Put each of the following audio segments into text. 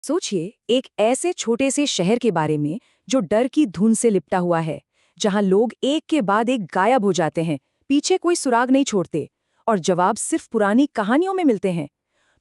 सोचिए एक ऐसे छोटे से शहर के बारे में जो डर की धुन से लिपटा हुआ है, जहां लोग एक के बाद एक गायब हो जाते हैं, पीछे कोई सुराग नहीं छोड़ते और जवाब सिर्फ पुरानी कहानियों में मिलते हैं।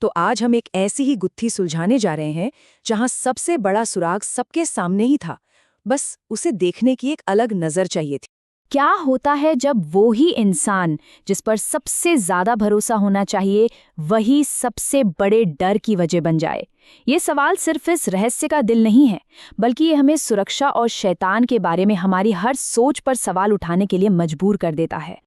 तो आज हम एक ऐसी ही गुत्थी सुलझाने जा रहे हैं जहां सबसे बड़ा सुराग सबके सामने ही था, बस उसे देखने की एक अलग नजर चाहिए थी। क्या होता है जब वो ही इंसान जिस पर सबसे ज्यादा भरोसा होना चाहिए वही सबसे बड़े डर की वजह बन जाए? ये सवाल सिर्फ इस रहस्य का दिल नहीं है, बल्कि ये हमें सुरक्षा और शैतान के बारे में हमारी हर सोच पर सवाल उठाने के लिए मजबूर कर देता है।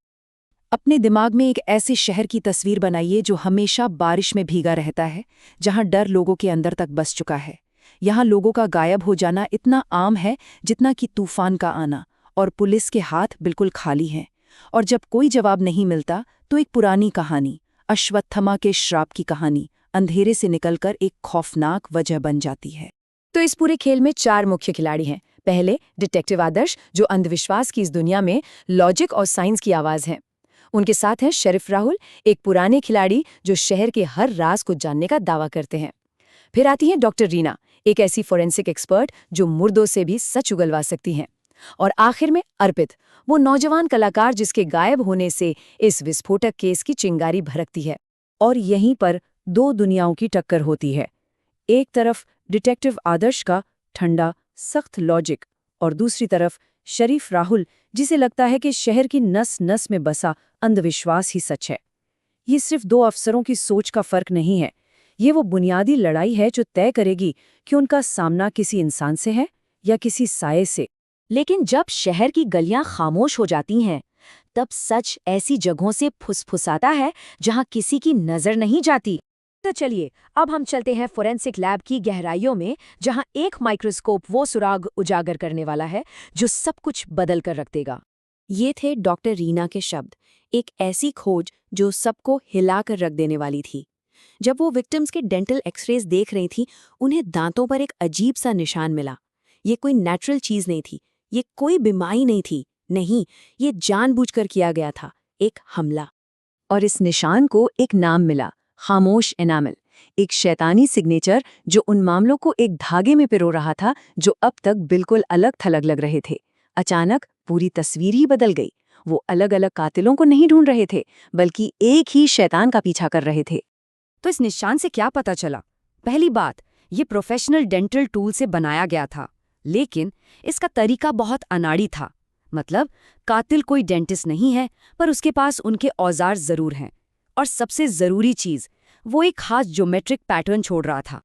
अपने दिमाग में एक ऐसे शहर की तस्वीर बनाइए जो हमेशा बारिश में भीगा रहता है, जहां डर लोगों के अंदर तक बस चुका है। यहाँ लोगों का गायब हो जाना इतना आम है जितना कि तूफान का आना, और पुलिस के हाथ बिल्कुल खाली हैं। और जब कोई जवाब नहीं मिलता तो एक पुरानी कहानी, अश्वत्थमा के श्राप की कहानी, अंधेरे से निकलकर एक खौफनाक वजह बन जाती है। तो इस पूरे खेल में 4 मुख्य खिलाड़ी हैं। पहले डिटेक्टिव आदर्श, जो अंधविश्वास की इस दुनिया में लॉजिक और साइंस की आवाज है। उनके साथ हैं शेरिफ राहुल, एक पुराने खिलाड़ी जो शहर के हर राज को जानने का दावा करते हैं। फिर आती है डॉक्टर रीना, एक ऐसी फोरेंसिक एक्सपर्ट जो मुर्दों से भी सच उगलवा सकती हैं। और आखिर में अर्पित, वो नौजवान कलाकार जिसके गायब होने से इस विस्फोटक केस की चिंगारी भड़कती है। और यहीं पर 2 दुनियाओं की टक्कर होती है। एक तरफ डिटेक्टिव आदर्श का ठंडा सख्त लॉजिक, और दूसरी तरफ शरीफ राहुल, जिसे लगता है कि शहर की नस नस में बसा अंधविश्वास ही सच है। ये सिर्फ 2 अफसरों की सोच का फर्क नहीं है, ये वो बुनियादी लड़ाई है जो तय करेगी कि उनका सामना किसी इंसान से है या किसी साये से। लेकिन जब शहर की गलियां खामोश हो जाती हैं, तब सच ऐसी जगहों से फुसफुसाता है जहां किसी की नजर नहीं जाती। तो चलिए अब हम चलते हैं फोरेंसिक लैब की गहराइयों में, जहां एक माइक्रोस्कोप वो सुराग उजागर करने वाला है जो सब कुछ बदल कर रख देगा। ये थे डॉक्टर रीना के शब्द, एक ऐसी खोज जो सबको हिला कर रख देने वाली थी। जब वो विक्टिम्स के डेंटल एक्सरेज देख रही थी, उन्हें दांतों पर एक अजीब सा निशान मिला। ये कोई नेचुरल चीज नहीं थी, ये कोई बीमारी नहीं थी, नहीं, ये जानबूझकर किया गया था, एक हमला। और इस निशान को एक नाम मिला, खामोश एनामल, एक शैतानी सिग्नेचर जो उन मामलों को एक धागे में पिरो रहा था जो अब तक बिल्कुल अलग थलग लग रहे थे। अचानक पूरी तस्वीर ही बदल गई। वो अलग अलग कातिलों को नहीं ढूंढ रहे थे, बल्कि एक ही शैतान का पीछा कर रहे थे। तो इस निशान से क्या पता चला? पहली बात, ये प्रोफेशनल डेंटल टूल से बनाया गया था, लेकिन इसका तरीका बहुत अनाड़ी था। मतलब कातिल कोई डेंटिस्ट नहीं है, पर उसके पास उनके औजार जरूर हैं। और सबसे जरूरी चीज, वो एक खास ज्योमेट्रिक पैटर्न छोड़ रहा था।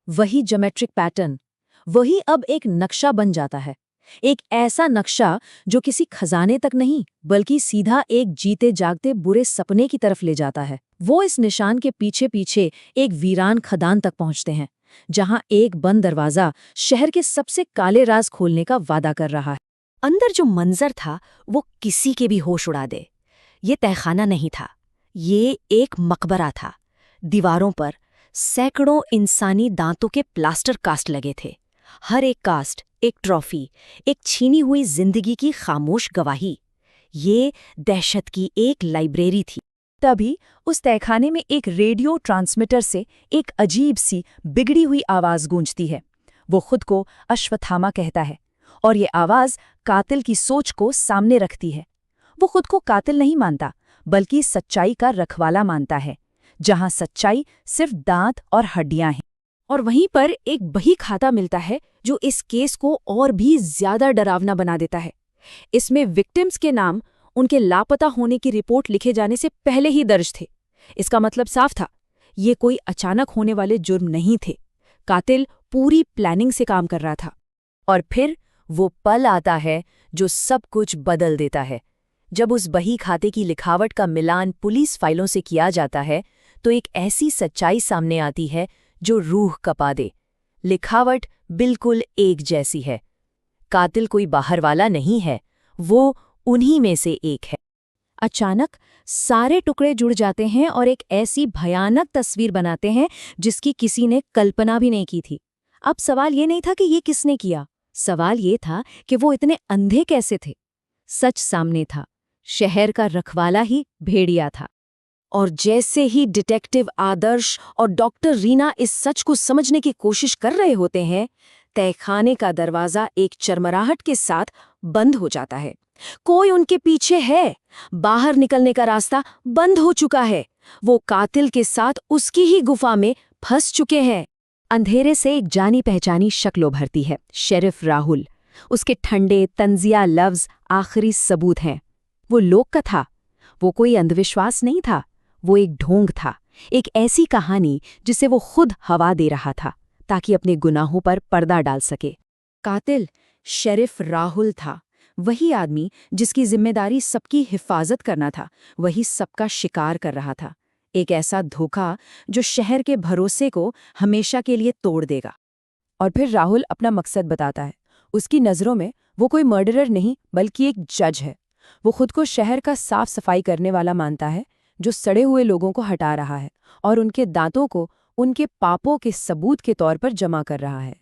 वही ज्योमेट्रिक पैटर्न, वही अब एक नक्शा बन जाता है। एक ऐसा नक्शा जो किसी खजाने तक नहीं, बल्कि सीधा एक जीते जागते बुरे सपने की तरफ ले जाता है। वो इस निशान के पीछे पीछे एक वीरान खदान तक पहुंचते हैं, जहां एक बंद दरवाजा शहर के सबसे काले राज खोलने का वादा कर रहा है। अंदर जो मंजर था वो किसी के भी होश उड़ा दे। ये तहखाना नहीं था, ये एक मकबरा था। दीवारों पर सैकड़ों इंसानी दांतों के प्लास्टर कास्ट लगे थे। हर एक कास्ट एक ट्रॉफी, एक छीनी हुई जिंदगी की खामोश गवाही। ये दहशत की एक लाइब्रेरी थी। तभी उस तहखाने में एक रेडियो ट्रांसमीटर से एक अजीब सी बिगड़ी हुई आवाज गूंजती है। वो खुद को अश्वत्थामा कहता है, और ये आवाज कातिल की सोच को सामने रखती है। वो खुद को कातिल नहीं मानता, बल्कि सच्चाई का रखवाला मानता है, जहां सच्चाई सिर्फ दांत और हड्डियां हैं। और वहीं पर एक बही खाता मिलता है जो इस केस को और भी ज्यादा डरावना बना देता है। इसमें विक्टिम्स के नाम उनके लापता होने की रिपोर्ट लिखे जाने से पहले ही दर्ज थे। इसका मतलब साफ था, ये कोई अचानक होने वाले जुर्म नहीं थे। कातिल पूरी प्लानिंग से काम कर रहा था। और फिर वो पल आता है जो सब कुछ बदल देता है। जब उस बही खाते की लिखावट का मिलान पुलिस फाइलों से किया जाता है, तो एक ऐसी सच्चाई सामने आती है जो रूह कपा दे। लिखावट बिल्कुल एक जैसी है। कातिल कोई बाहर वाला नहीं है, वो उन्हीं में से एक है। अचानक सारे टुकड़े जुड़ जाते हैं और एक ऐसी भयानक तस्वीर बनाते हैं जिसकी किसी ने कल्पना भी नहीं की थी। अब सवाल ये नहीं था कि ये किसने किया, सवाल ये था कि वो इतने अंधे कैसे थे। सच सामने था, शहर का रखवाला ही भेड़िया था। और जैसे ही डिटेक्टिव आदर्श और डॉक्टर रीना इस सच को समझने की कोशिश कर रहे होते हैं, तहखाने का दरवाजा एक चरमराहट के साथ बंद हो जाता है। कोई उनके पीछे है। बाहर निकलने का रास्ता बंद हो चुका है। वो कातिल के साथ उसकी ही गुफा में फंस चुके हैं। अंधेरे से एक जानी पहचानी शक्ल उभरती है, शेरिफ राहुल। उसके ठंडे तंजिया लफ्ज आखिरी सबूत हैं। वो लोक कथा, वो कोई अंधविश्वास नहीं था, वो एक ढोंग था, एक ऐसी कहानी जिसे वो खुद हवा दे रहा था ताकि अपने गुनाहों पर पर्दा डाल सके। कातिल शेरिफ राहुल था, वही आदमी जिसकी जिम्मेदारी सबकी हिफाजत करना था, वही सबका शिकार कर रहा था। एक ऐसा धोखा जो शहर के भरोसे को हमेशा के लिए तोड़ देगा। और फिर राहुल अपना मकसद बताता है। उसकी नज़रों में वो कोई मर्डरर नहीं बल्कि एक जज है। वो खुद को शहर का साफ सफाई करने वाला मानता है, जो सड़े हुए लोगों को हटा रहा है और उनके दांतों को उनके पापों के सबूत के तौर पर जमा कर रहा है।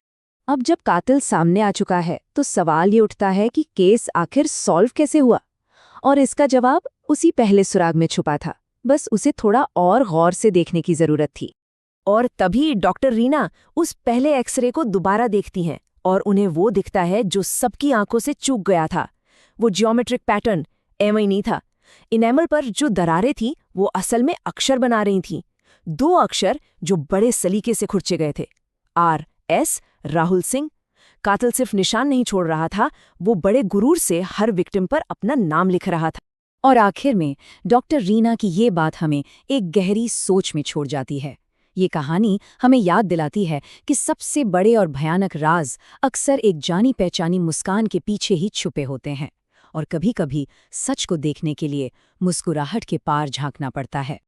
अब जब कातिल सामने आ चुका है तो सवाल ये उठता है कि केस आखिर सॉल्व कैसे हुआ, और इसका जवाब उसी पहले सुराग में छुपा था। बस उसे थोड़ा और गौर से देखने की जरूरत थी। और तभी डॉक्टर रीना उस पहले एक्सरे को दोबारा देखती हैं और उन्हें वो दिखता है जो सबकी आंखों से चूक गया था। वो जियोमेट्रिक पैटर्न एवं नहीं था। इनेमल पर जो दरारें थीं वो असल में अक्षर बना रही थीं। 2 अक्षर जो बड़े सलीके से खुरचे गए थे। RS राहुल सिंह। कातिल सिर्फ निशान नहीं छोड़ रहा था, वो बड़े गुरूर से हर विक्टिम पर अपना नाम लिख रहा था। और आखिर में डॉक्टर रीना की ये बात हमें एक गहरी सोच में छोड़ जाती है। ये कहानी हमें याद दिलाती है कि सबसे बड़े और भयानक राज अक्सर एक जानी पहचानी मुस्कान के पीछे ही छुपे होते हैं, और कभी-कभी सच को देखने के लिए मुस्कुराहट के पार झांकना पड़ता है।